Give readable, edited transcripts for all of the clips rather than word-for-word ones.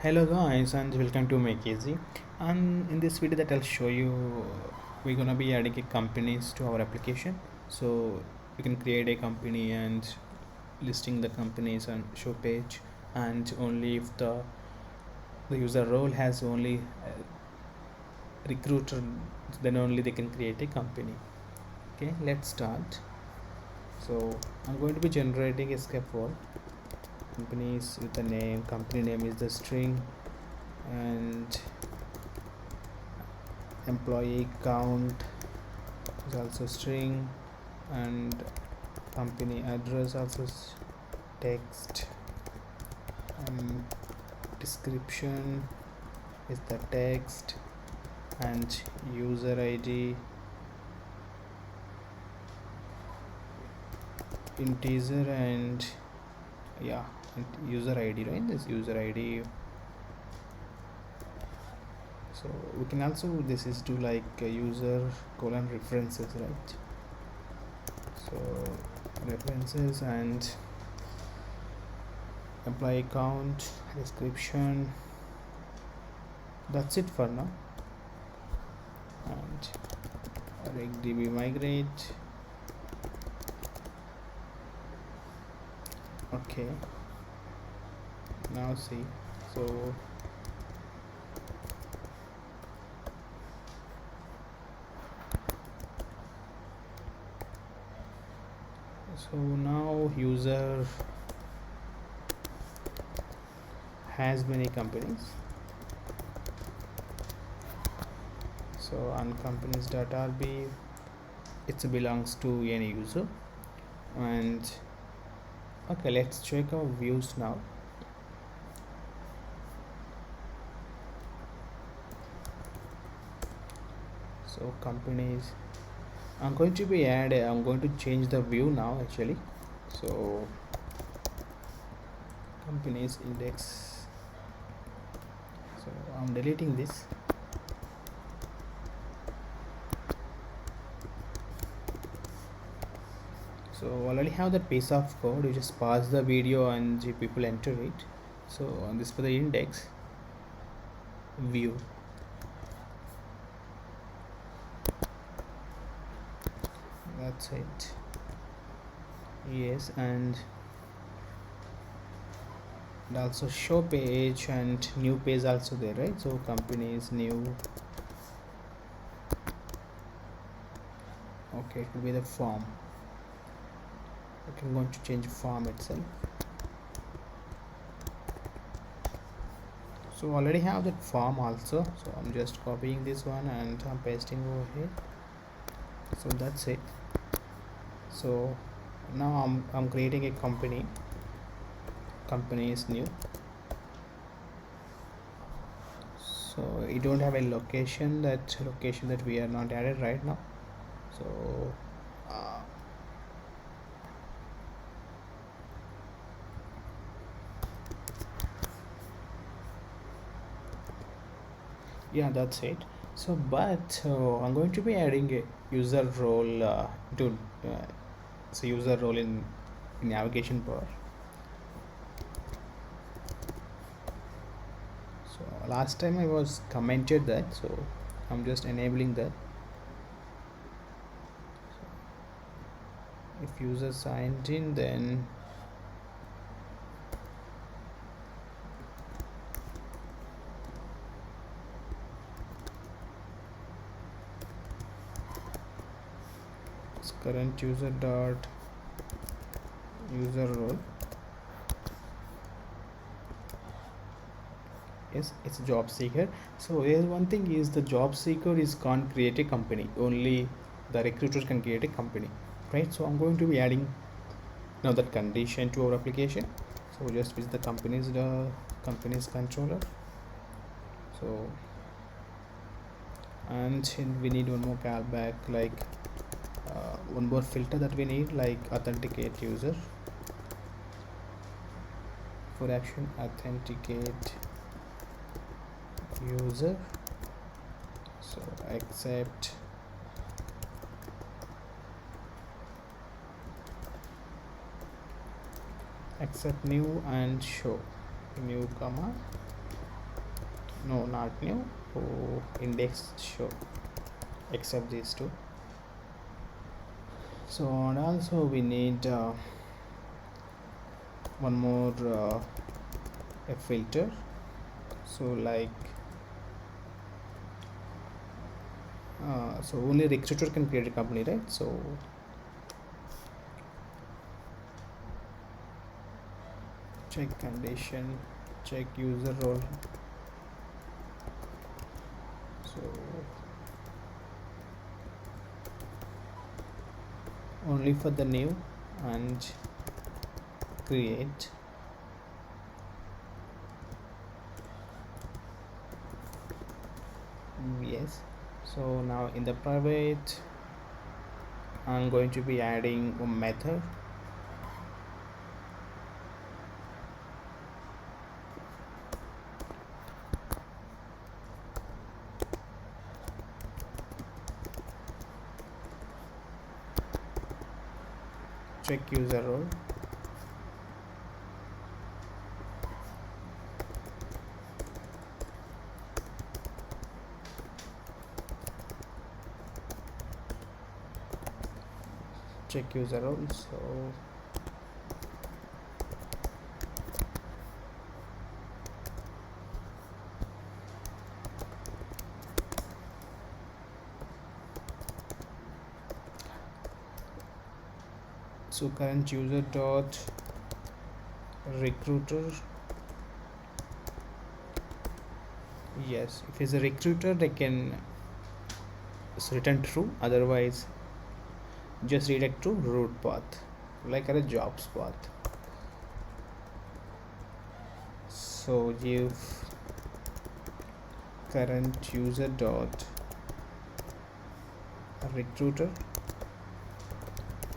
Hello guys and welcome to Make Easy. And in this video that I'll show you, we're gonna be adding a companies to our application. So you can create a company and listing the companies on show page, and only if the user role has only recruiter, then only they can create a company. Okay, let's start. So I'm going to be generating a scaffold companies with the name. Company name is the string, and employee count is also string, and company address also text, and description is the text, and user id integer, and yeah, user id, right? This user id. So we can also this is to like user colon references, right? So references and employee count, description. That's it for now. And db migrate. Okay, now see. So now user has many companies. So on companies.rb, it belongs to any user. And okay, let's check our views now. So companies, I'm going to change the view now actually. So companies index, so I'm deleting this. So already have that piece of code. You just pause the video and the people enter it. So on this for the index view, that's it. Yes, and also show page and new page also there, right? So companies new. Okay, it will be the form. Okay, I'm going to change form itself. So already have that form also, so I'm just copying this one and I'm pasting over here. So that's it. So now I'm creating a company is new. So you don't have a location that we are not added right now. So yeah, that's it. So but I'm going to be adding a user role to so user role in navigation bar. So last time I was commented that, so I'm just enabling that. So if user signed in, then current user dot user role. Yes, it's job seeker. So here's one thing is the job seeker is can't create a company, only the recruiter can create a company, right? So I'm going to be adding now that condition to our application. So just visit the company's controller. So and we need one more callback, like one more filter that we need, like authenticate user. For action, authenticate user. So accept new and show new comma no, not new. Oh, index show except these two. So and also we need one more a filter. So like so only recruiter can create a company, right? So check condition, check user role. So only for the new and create. Yes. So now in the private I'm going to be adding a method. Check user role. Check user role. So current user dot recruiter. Yes, if it's a recruiter they can return true, otherwise just redirect to root path like a jobs path. So give current user dot recruiter,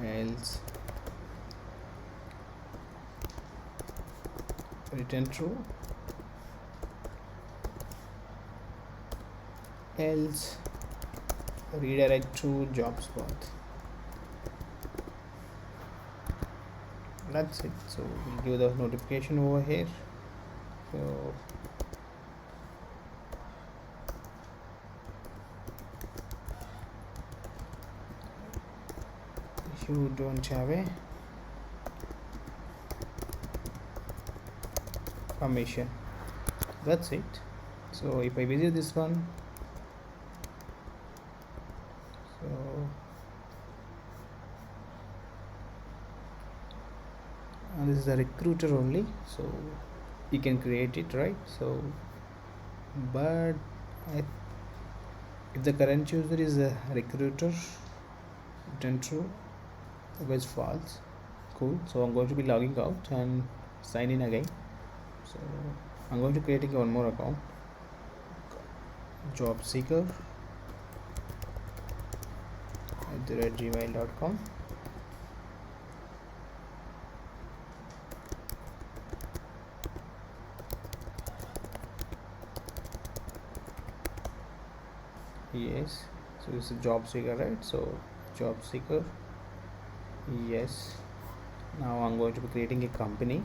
else return true, else redirect to jobs path. That's it. So we'll give the notification over here. So if you don't have a permission, that's it. So if I visit this one, so and this is the recruiter only, so you can create it, right? So but if the current user is a recruiter, return true, otherwise false. Cool. So I'm going to be logging out and sign in again. So I'm going to creating one more account, job seeker @gmail.com. Yes, so this is job seeker, right? So job seeker, yes. Now I'm going to be creating a company.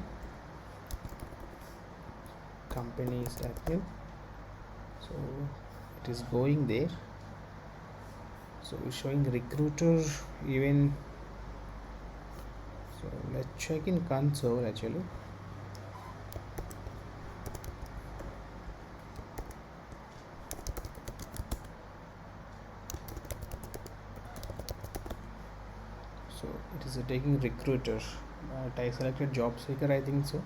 Company is active, so it is going there. So we're showing recruiter even. So let's check in console actually. So it is taking recruiter, but I selected job seeker, I think so.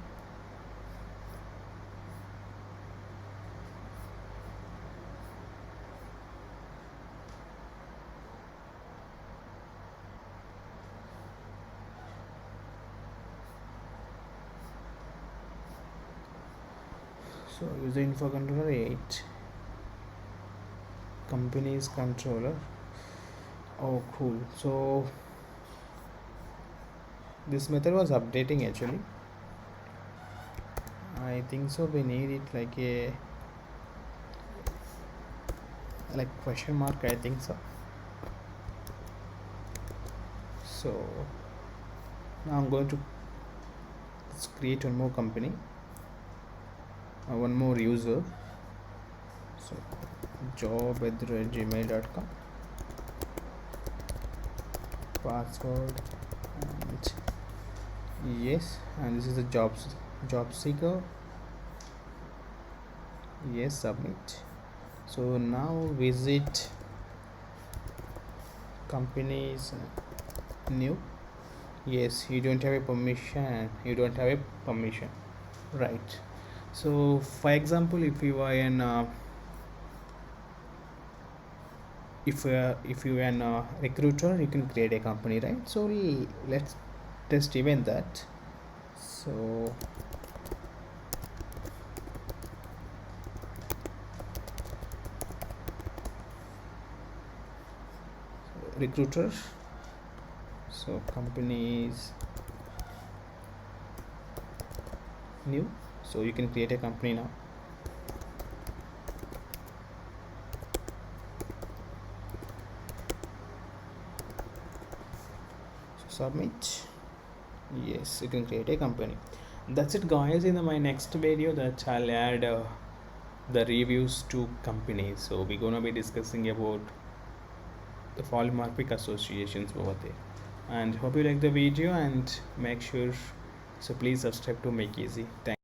So user info controller 8, companies controller. Oh cool. So this method was updating actually, I think so. We need it like a question mark, I think so. So now I'm going to create one more company, one more user. So job@gmail.com, password, and yes, and this is the job seeker. Yes, submit. So now visit companies, new. Yes, you don't have a permission, right? So for example, if you are an if you are an recruiter, you can create a company, right? So let's test even that. So recruiter, so companies, new. So you can create a company now. So submit. Yes, you can create a company. That's it, guys. In my next video, that I'll add the reviews to companies. So we're gonna be discussing about the polymorphic associations over there. And hope you like the video, and make sure, so please subscribe to Make Easy. Thank